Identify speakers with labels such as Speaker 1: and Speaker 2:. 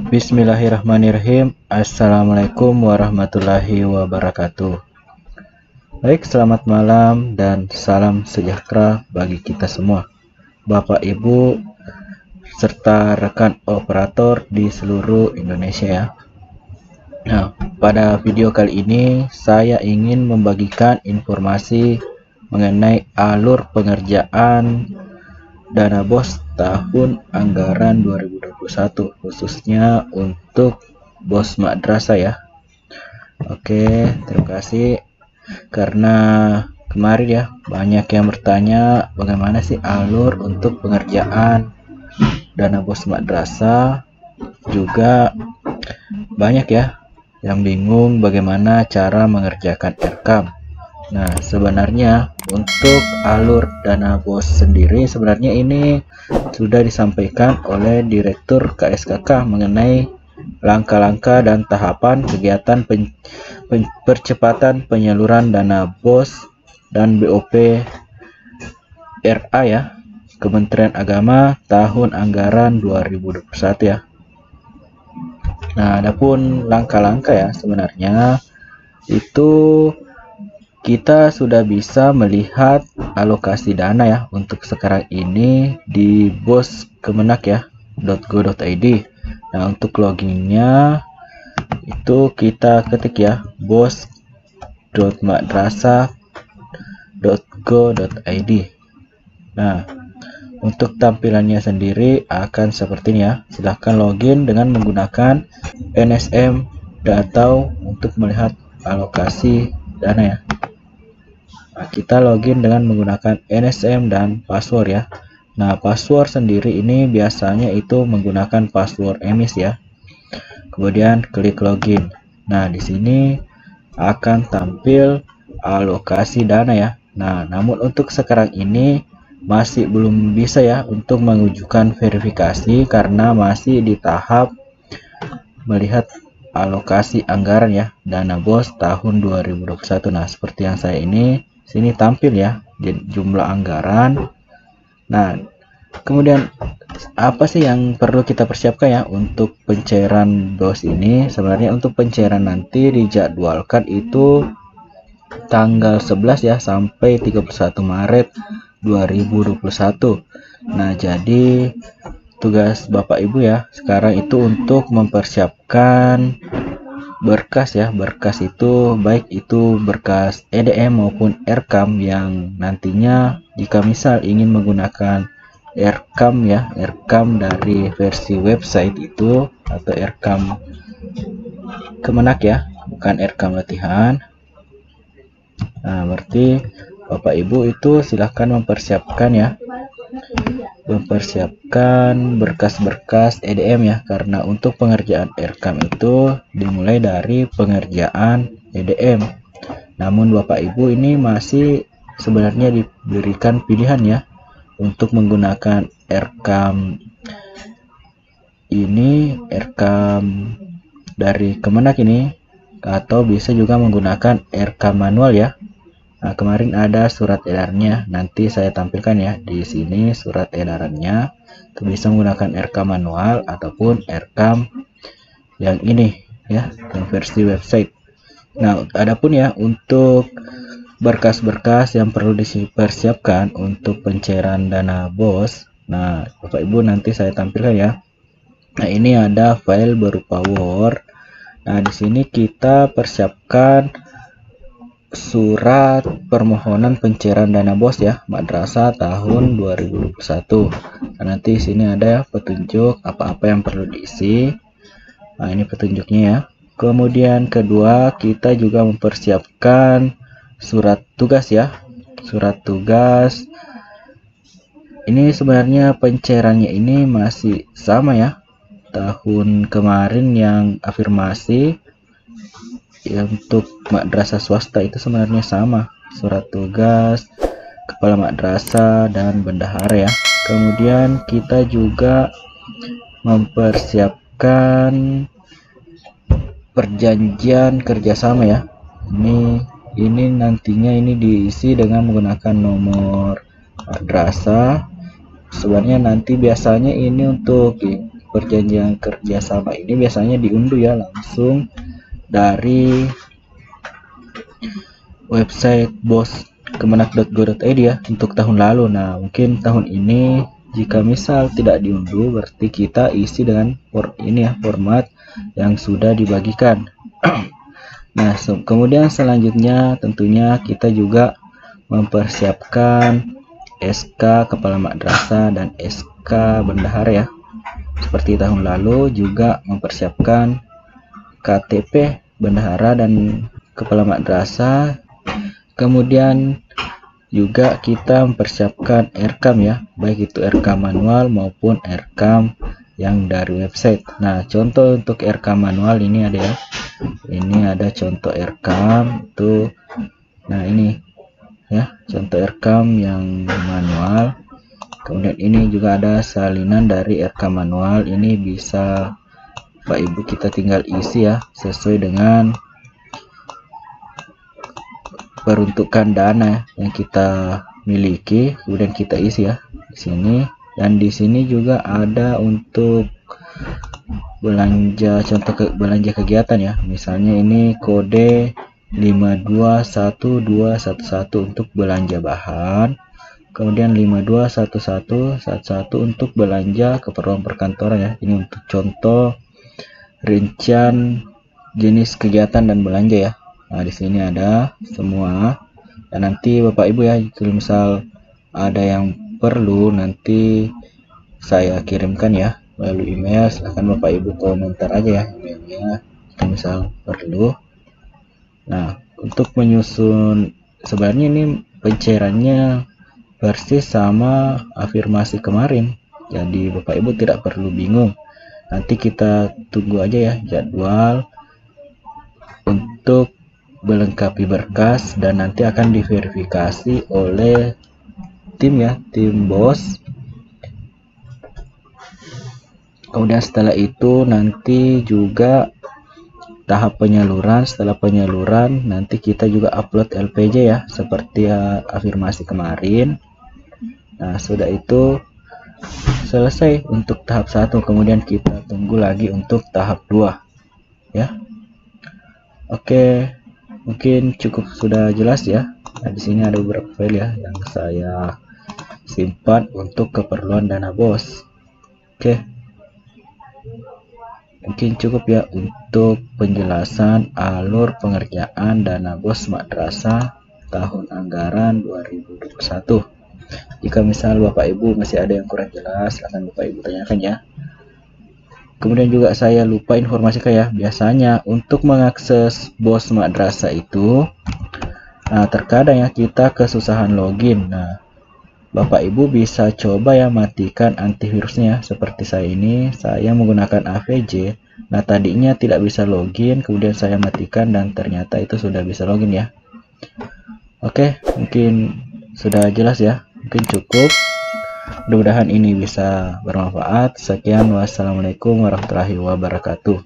Speaker 1: Bismillahirrahmanirrahim. Assalamualaikum warahmatullahi wabarakatuh. Baik, selamat malam dan salam sejahtera bagi kita semua, Bapak Ibu serta rekan operator di seluruh Indonesia ya. Nah, pada video kali ini saya ingin membagikan informasi mengenai alur pengerjaan dana BOS tahun anggaran 2021 khususnya untuk BOS madrasah ya. Oke, terima kasih karena kemarin ya banyak yang bertanya bagaimana sih alur untuk pengerjaan dana BOS madrasah, juga banyak ya yang bingung bagaimana cara mengerjakan RKAM. Nah, sebenarnya untuk alur dana BOS sendiri sebenarnya ini sudah disampaikan oleh Direktur KSKK mengenai langkah-langkah dan tahapan kegiatan percepatan penyaluran dana BOS dan BOP RA ya, Kementerian Agama tahun anggaran 2021 ya. Nah, adapun langkah-langkah ya sebenarnya itu kita sudah bisa melihat alokasi dana ya untuk sekarang ini di BOS Kemenak ya .go.id. Nah, untuk loginnya itu kita ketik ya bos.madrasah.go.id. Nah, untuk tampilannya sendiri akan seperti ini ya. Silahkan login dengan menggunakan NSM atau untuk melihat alokasi dana ya. Nah, kita login dengan menggunakan NSM dan password ya. Nah, password sendiri ini biasanya itu menggunakan password emis ya. Kemudian klik login. Nah, di sini akan tampil alokasi dana ya. Nah, namun untuk sekarang ini masih belum bisa ya untuk mengajukan verifikasi karena masih di tahap melihat alokasi anggaran ya dana BOS tahun 2021. Nah, seperti yang saya ini sini tampil ya jumlah anggaran. Nah, kemudian apa sih yang perlu kita persiapkan ya untuk pencairan BOS ini? Sebenarnya untuk pencairan nanti dijadwalkan itu tanggal 11 ya sampai 31 Maret 2021. Nah, jadi tugas Bapak Ibu ya sekarang itu untuk mempersiapkan berkas ya. Berkas itu baik itu berkas EDM maupun RKAM yang nantinya jika misal ingin menggunakan RKAM ya, RKAM dari versi website itu atau RKAM Kemenak ya, bukan RKAM latihan. Nah, berarti Bapak Ibu itu silahkan mempersiapkan ya, mempersiapkan berkas-berkas EDM ya, karena untuk pengerjaan RKAM itu dimulai dari pengerjaan EDM. Namun Bapak Ibu ini masih sebenarnya diberikan pilihan ya untuk menggunakan RKAM ini, RKAM dari Kemenak ini, atau bisa juga menggunakan RKAM manual ya. Nah, kemarin ada surat edarnya, nanti saya tampilkan ya di sini surat edarannya. Itu bisa menggunakan RKAM manual ataupun RKAM yang ini ya, yang versi website. Nah, adapun ya untuk berkas-berkas yang perlu dipersiapkan untuk pencairan dana BOS. Nah, Bapak Ibu nanti saya tampilkan ya. Nah, ini ada file berupa Word. Nah, di sini kita persiapkan surat permohonan pencairan dana BOS ya madrasah tahun 2021. Nah, nanti di sini ada petunjuk apa-apa yang perlu diisi. Nah, ini petunjuknya ya. Kemudian kedua, kita juga mempersiapkan surat tugas ya. Surat tugas ini sebenarnya pencairannya ini masih sama ya. Tahun kemarin yang afirmasi ya, untuk madrasah swasta itu sebenarnya sama, surat tugas kepala madrasah dan bendahara ya. Kemudian kita juga mempersiapkan perjanjian kerjasama ya. Ini nantinya ini diisi dengan menggunakan nomor madrasah. Sebenarnya nanti biasanya ini untuk perjanjian kerjasama ini biasanya diunduh ya langsung dari website bos.kemenak.go.id ya untuk tahun lalu. Nah, mungkin tahun ini jika misal tidak diunduh, berarti kita isi dengan format yang sudah dibagikan. Nah, kemudian selanjutnya tentunya kita juga mempersiapkan SK Kepala Madrasah dan SK Bendahara ya. Seperti tahun lalu juga mempersiapkan KTP Bendahara dan Kepala Madrasah. Kemudian juga kita mempersiapkan RKAM ya, baik itu RKAM manual maupun RKAM yang dari website. Nah, contoh untuk RKAM manual ini ada ya. Ini ada contoh RKAM itu. Nah, ini ya, contoh RKAM yang manual. Kemudian ini juga ada salinan dari RKAM manual. Ini bisa Bapak Ibu kita tinggal isi ya sesuai dengan peruntukan dana yang kita miliki, kemudian kita isi ya di sini. Dan di sini juga ada untuk belanja, contoh belanja kegiatan ya. Misalnya ini kode 521211 untuk belanja bahan, kemudian 521111 untuk belanja keperluan perkantoran ya. Ini untuk contoh rincian jenis kegiatan dan belanja ya. Nah, di sini ada semua. Dan nanti Bapak Ibu ya, kalau misal ada yang perlu nanti saya kirimkan ya melalui email. Silahkan Bapak Ibu komentar aja ya emailnya kalau misal perlu. Nah, untuk menyusun sebenarnya ini pencairannya persis sama afirmasi kemarin, jadi Bapak Ibu tidak perlu bingung. Nanti kita tunggu aja ya jadwal untuk melengkapi berkas dan nanti akan diverifikasi oleh tim ya, tim bos. Kemudian setelah itu nanti juga tahap penyaluran. Setelah penyaluran nanti kita juga upload LPJ ya seperti afirmasi kemarin. Nah, sudah itu selesai untuk tahap 1. Kemudian kita tunggu lagi untuk tahap 2 ya. Oke, mungkin cukup sudah jelas ya. Nah, di sini ada beberapa file ya yang saya simpan untuk keperluan dana bos. Oke, mungkin cukup ya untuk penjelasan alur pengerjaan dana bos madrasah tahun anggaran 2021. Jika misal Bapak Ibu masih ada yang kurang jelas, silahkan Bapak Ibu tanyakan ya. Kemudian juga saya lupa informasikan ya, biasanya untuk mengakses bos madrasah itu, nah terkadang ya kita kesusahan login. Nah, Bapak Ibu bisa coba ya matikan antivirusnya. Seperti saya ini, saya menggunakan AVJ. Nah, tadinya tidak bisa login, kemudian saya matikan dan ternyata itu sudah bisa login ya. Oke, mungkin sudah jelas ya. Mungkin cukup. Mudah-mudahan ini bisa bermanfaat. Sekian, wassalamualaikum warahmatullahi wabarakatuh.